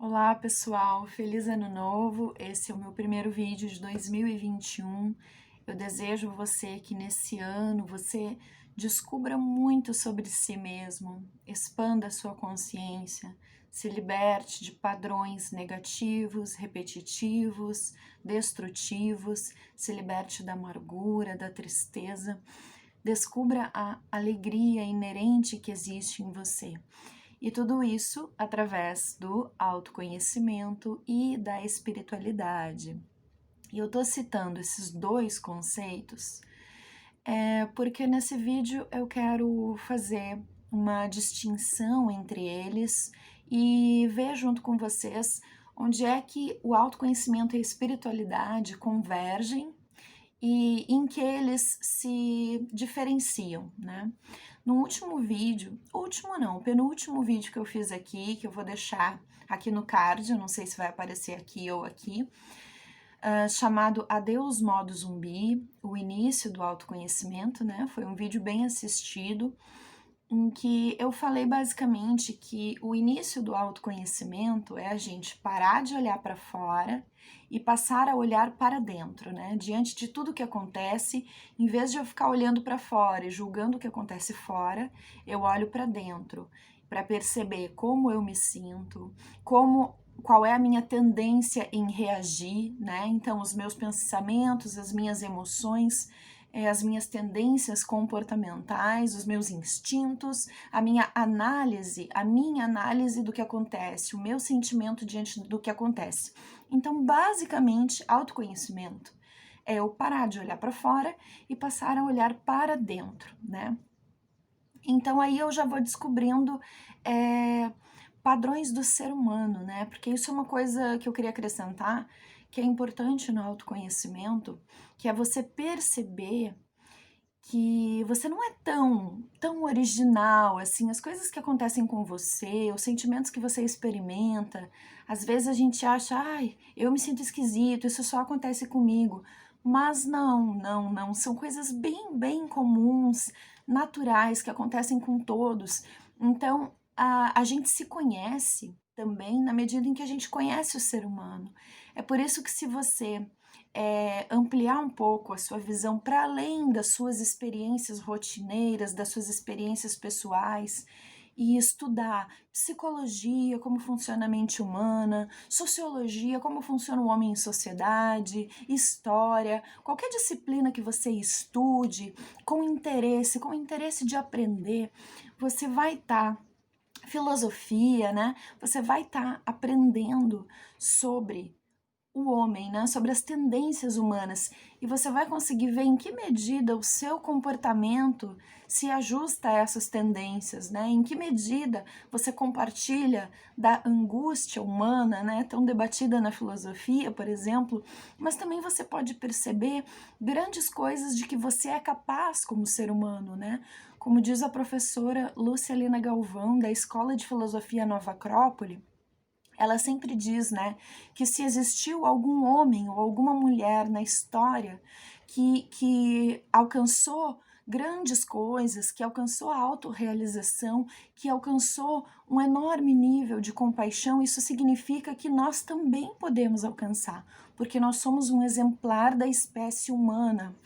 Olá pessoal, feliz ano novo, esse é o meu primeiro vídeo de 2021. Eu desejo a você que nesse ano você descubra muito sobre si mesmo, expanda a sua consciência, se liberte de padrões negativos, repetitivos, destrutivos, se liberte da amargura, da tristeza, descubra a alegria inerente que existe em você. E tudo isso através do autoconhecimento e da espiritualidade. E eu tô citando esses dois conceitos porque nesse vídeo eu quero fazer uma distinção entre eles e ver junto com vocês onde é que o autoconhecimento e a espiritualidade convergem e em que eles se diferenciam, né? No último vídeo, último não, o penúltimo vídeo que eu fiz aqui, que eu vou deixar aqui no card, não sei se vai aparecer aqui ou aqui, chamado Adeus Modo Zumbi, o início do autoconhecimento, né? Foi um vídeo bem assistido, em que eu falei basicamente que o início do autoconhecimento é a gente parar de olhar para fora e passar a olhar para dentro, né? Diante de tudo que acontece, em vez de eu ficar olhando para fora e julgando o que acontece fora, eu olho para dentro para perceber como eu me sinto, qual é a minha tendência em reagir, né? Então, os meus pensamentos, as minhas emoções, as minhas tendências comportamentais, os meus instintos, a minha análise do que acontece, o meu sentimento diante do que acontece. Então, basicamente, autoconhecimento é eu parar de olhar para fora e passar a olhar para dentro, né? Então aí eu já vou descobrindo padrões do ser humano, né? Porque isso é uma coisa que eu queria acrescentar, que é importante no autoconhecimento, que é você perceber que você não é tão original, assim, as coisas que acontecem com você, os sentimentos que você experimenta, às vezes a gente acha, ai, eu me sinto esquisito, isso só acontece comigo, mas não, são coisas bem comuns, naturais, que acontecem com todos, então a gente se conhece também na medida em que a gente conhece o ser humano, é por isso que se você ampliar um pouco a sua visão para além das suas experiências rotineiras, das suas experiências pessoais e estudar psicologia, como funciona a mente humana, sociologia, como funciona o homem em sociedade, história, qualquer disciplina que você estude com interesse de aprender, você vai estar filosofia, né? Você vai estar aprendendo sobre o homem, né, sobre as tendências humanas, e você vai conseguir ver em que medida o seu comportamento se ajusta a essas tendências, né? Em que medida você compartilha da angústia humana, né, tão debatida na filosofia, por exemplo, mas também você pode perceber grandes coisas de que você é capaz como ser humano, né? Como diz a professora Lúcia Helena Galvão, da Escola de Filosofia Nova Acrópole, ela sempre diz, né, que se existiu algum homem ou alguma mulher na história que alcançou grandes coisas, que alcançou a autorrealização, que alcançou um enorme nível de compaixão, isso significa que nós também podemos alcançar, porque nós somos um exemplar da espécie humana.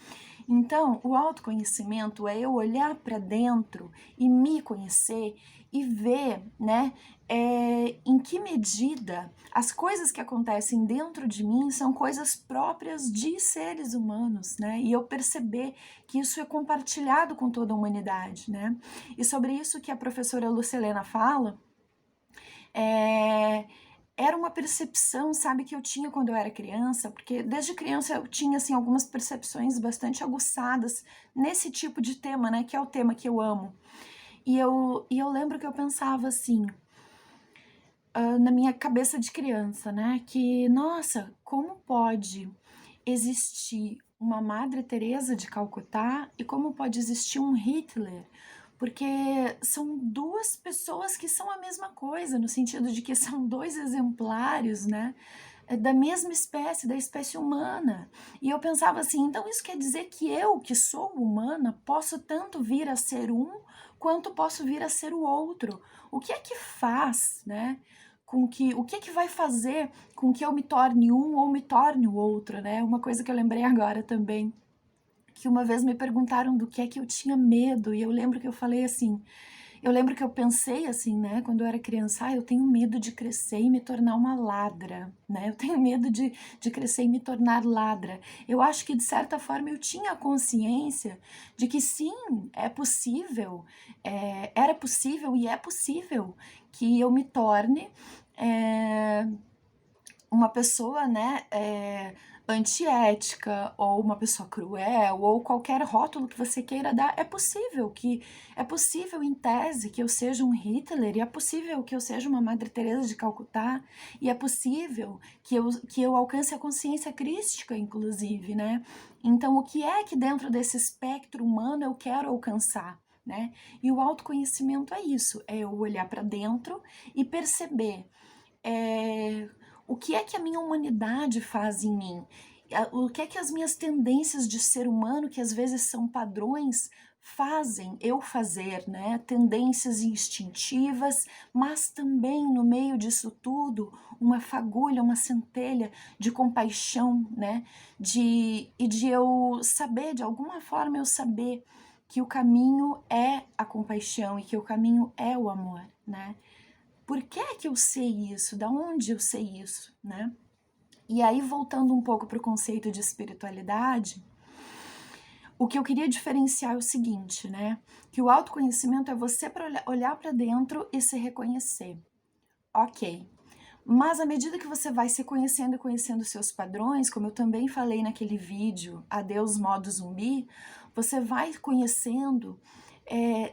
Então, o autoconhecimento é eu olhar para dentro e me conhecer e ver, né, em que medida as coisas que acontecem dentro de mim são coisas próprias de seres humanos, né, e eu perceber que isso é compartilhado com toda a humanidade, né. E sobre isso que a professora Lucilena fala, era uma percepção, sabe, que eu tinha quando eu era criança, porque desde criança eu tinha, assim, algumas percepções bastante aguçadas nesse tipo de tema, né, que é o tema que eu amo. E eu lembro que eu pensava assim, na minha cabeça de criança, né, que, nossa, como pode existir uma Madre Teresa de Calcutá e como pode existir um Hitler? Porque são duas pessoas que são a mesma coisa, no sentido de que são dois exemplares, né, da mesma espécie, da espécie humana. E eu pensava assim, então isso quer dizer que eu, que sou humana, posso tanto vir a ser um, quanto posso vir a ser o outro. O que é que faz, né, com que o que vai fazer com que eu me torne um ou me torne o outro, né? Uma coisa que eu lembrei agora também, que uma vez me perguntaram do que é que eu tinha medo, e eu lembro que eu falei assim, eu lembro que eu pensei assim, né, quando eu era criança, eu tenho medo de crescer e me tornar uma ladra, né? Eu tenho medo de crescer e me tornar ladra. Eu acho que, de certa forma, eu tinha consciência de que sim, é possível, era possível e é possível que eu me torne uma pessoa, né, antiética, ou uma pessoa cruel, ou qualquer rótulo que você queira dar, é possível em tese que eu seja um Hitler, e é possível que eu seja uma Madre Teresa de Calcutá, e é possível que eu alcance a consciência crística, inclusive, né? Então, o que é que dentro desse espectro humano eu quero alcançar? Né? E o autoconhecimento é isso, é eu olhar para dentro e perceber o que é que a minha humanidade faz em mim, o que é que as minhas tendências de ser humano, que às vezes são padrões, fazem eu fazer, né? Tendências instintivas, mas também no meio disso tudo, uma fagulha, uma centelha de compaixão, né? E de eu saber, de alguma forma eu saber que o caminho é a compaixão e que o caminho é o amor, né? Por que eu sei isso? Da onde eu sei isso, né? E aí, voltando um pouco para o conceito de espiritualidade, o que eu queria diferenciar é o seguinte, né? Que o autoconhecimento é você olhar para dentro e se reconhecer. Ok. Mas à medida que você vai se conhecendo e conhecendo seus padrões, como eu também falei naquele vídeo, Adeus Modo Zumbi, você vai conhecendo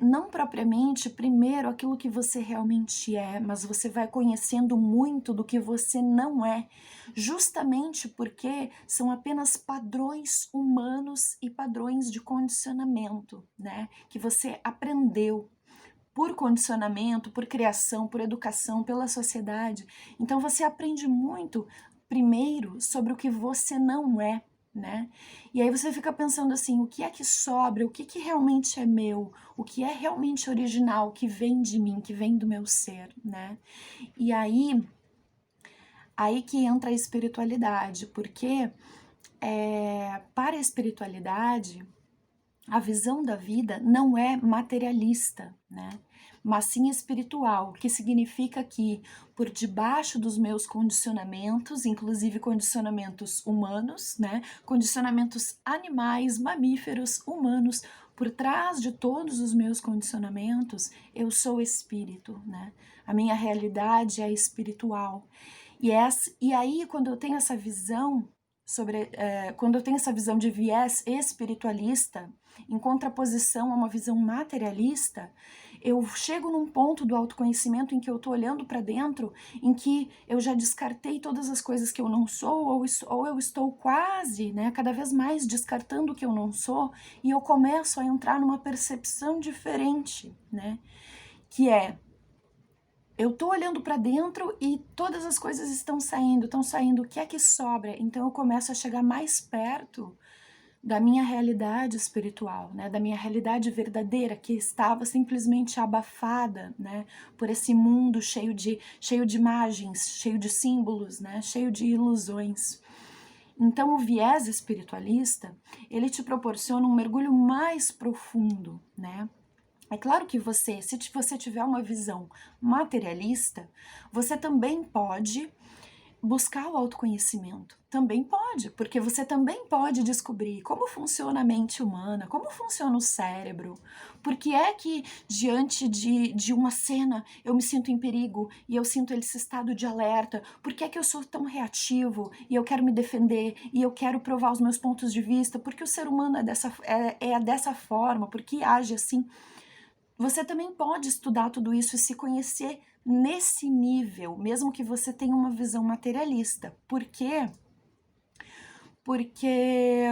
não propriamente primeiro aquilo que você realmente é, mas você vai conhecendo muito do que você não é, justamente porque são apenas padrões humanos e padrões de condicionamento, né? Que você aprendeu por condicionamento, por criação, por educação, pela sociedade. Então você aprende muito primeiro sobre o que você não é, né? E aí você fica pensando assim, o que é que sobra, o que que realmente é meu, o que é realmente original, que vem de mim, que vem do meu ser, né? E aí que entra a espiritualidade, porque para a espiritualidade, a visão da vida não é materialista, né? Mas sim espiritual, que significa que por debaixo dos meus condicionamentos, inclusive condicionamentos humanos, né? Condicionamentos animais, mamíferos, humanos, por trás de todos os meus condicionamentos, eu sou espírito, né? A minha realidade é espiritual. E aí, quando eu tenho essa visão quando eu tenho essa visão de viés espiritualista, em contraposição a uma visão materialista, eu chego num ponto do autoconhecimento em que eu estou olhando para dentro, em que eu já descartei todas as coisas que eu não sou, ou eu estou quase, né, cada vez mais descartando o que eu não sou, e eu começo a entrar numa percepção diferente, né, que é eu tô olhando para dentro e todas as coisas estão saindo, o que é que sobra? Então eu começo a chegar mais perto da minha realidade espiritual, né, da minha realidade verdadeira, que estava simplesmente abafada, né, por esse mundo cheio de imagens, cheio de símbolos, né, cheio de ilusões. Então o viés espiritualista, ele te proporciona um mergulho mais profundo, né? É claro que se você tiver uma visão materialista, você também pode buscar o autoconhecimento. Também pode, porque você também pode descobrir como funciona a mente humana, como funciona o cérebro, porque é que diante de uma cena eu me sinto em perigo e eu sinto esse estado de alerta, por que é que eu sou tão reativo e eu quero me defender e eu quero provar os meus pontos de vista, porque o ser humano é dessa forma, porque age assim. Você também pode estudar tudo isso e se conhecer nesse nível, mesmo que você tenha uma visão materialista. Por quê? Porque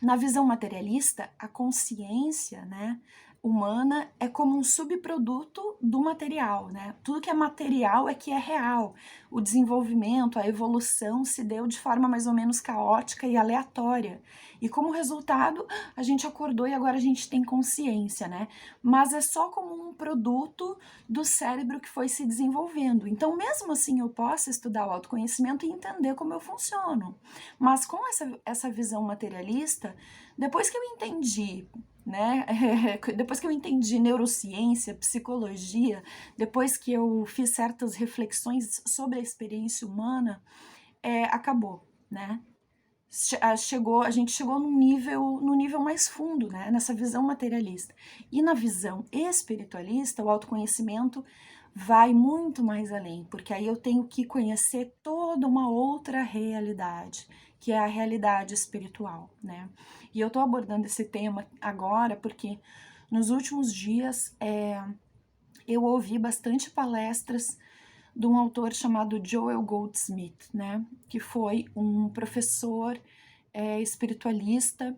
na visão materialista, a consciência, né, humana é como um subproduto do material, né? Tudo que é material é que é real. O desenvolvimento, a evolução se deu de forma mais ou menos caótica e aleatória. E como resultado, a gente acordou e agora a gente tem consciência, né? Mas é só como um produto do cérebro que foi se desenvolvendo. Então, mesmo assim, eu posso estudar o autoconhecimento e entender como eu funciono. Mas com essa visão materialista, depois que eu entendi, né? Depois que eu entendi neurociência, psicologia, depois que eu fiz certas reflexões sobre a experiência humana, acabou, né? A gente chegou no nível mais fundo, né? Nessa visão materialista. E na visão espiritualista, o autoconhecimento vai muito mais além, porque aí eu tenho que conhecer toda uma outra realidade, que é a realidade espiritual, né? E eu tô abordando esse tema agora porque nos últimos dias eu ouvi bastante palestras de um autor chamado Joel Goldsmith, né? Que foi um professor espiritualista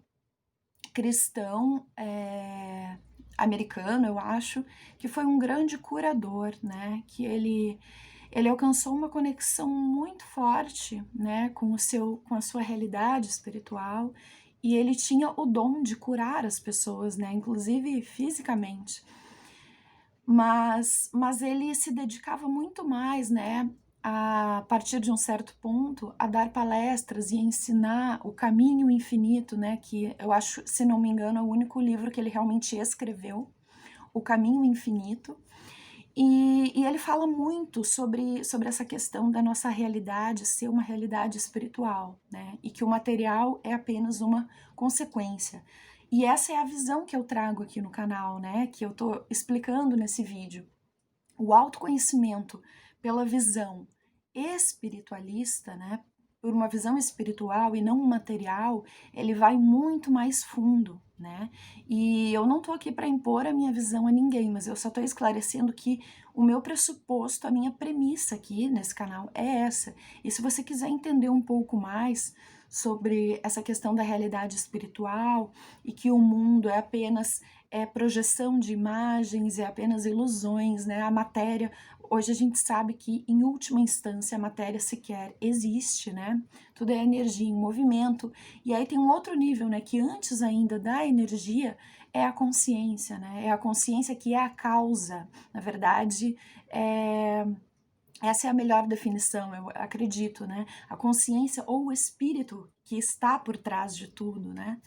cristão americano, eu acho, que foi um grande curador, né? Que ele alcançou uma conexão muito forte, né, com a sua realidade espiritual, e ele tinha o dom de curar as pessoas, né, inclusive fisicamente. Mas ele se dedicava muito mais, né, a partir de um certo ponto, a dar palestras e ensinar o caminho infinito, né, que eu acho, se não me engano, é o único livro que ele realmente escreveu, O Caminho Infinito. E ele fala muito sobre essa questão da nossa realidade ser uma realidade espiritual, né? E que o material é apenas uma consequência. E essa é a visão que eu trago aqui no canal, né? Que eu tô explicando nesse vídeo. O autoconhecimento pela visão espiritualista, né? Por uma visão espiritual e não material, ele vai muito mais fundo, né? E eu não tô aqui para impor a minha visão a ninguém, mas eu só tô esclarecendo que o meu pressuposto, a minha premissa aqui nesse canal é essa. E se você quiser entender um pouco mais sobre essa questão da realidade espiritual e que o mundo é apenas projeção de imagens, é apenas ilusões, né? A matéria, hoje a gente sabe que em última instância a matéria sequer existe, né? Tudo é energia em movimento. E aí tem um outro nível, né? Que antes ainda da energia é a consciência, né? É a consciência que é a causa. Na verdade, essa é a melhor definição, eu acredito, né? A consciência ou o espírito que está por trás de tudo, né?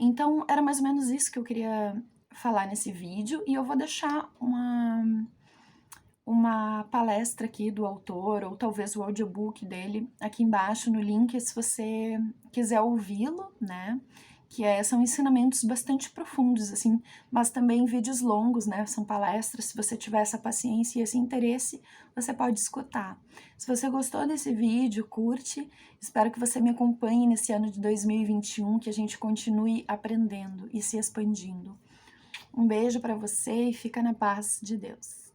Então, era mais ou menos isso que eu queria falar nesse vídeo, e eu vou deixar uma palestra aqui do autor, ou talvez o audiobook dele, aqui embaixo no link, se você quiser ouvi-lo, né? São ensinamentos bastante profundos, assim, mas também vídeos longos, né? São palestras, se você tiver essa paciência e esse interesse, você pode escutar. Se você gostou desse vídeo, curte, espero que você me acompanhe nesse ano de 2021, que a gente continue aprendendo e se expandindo. Um beijo para você e fica na paz de Deus.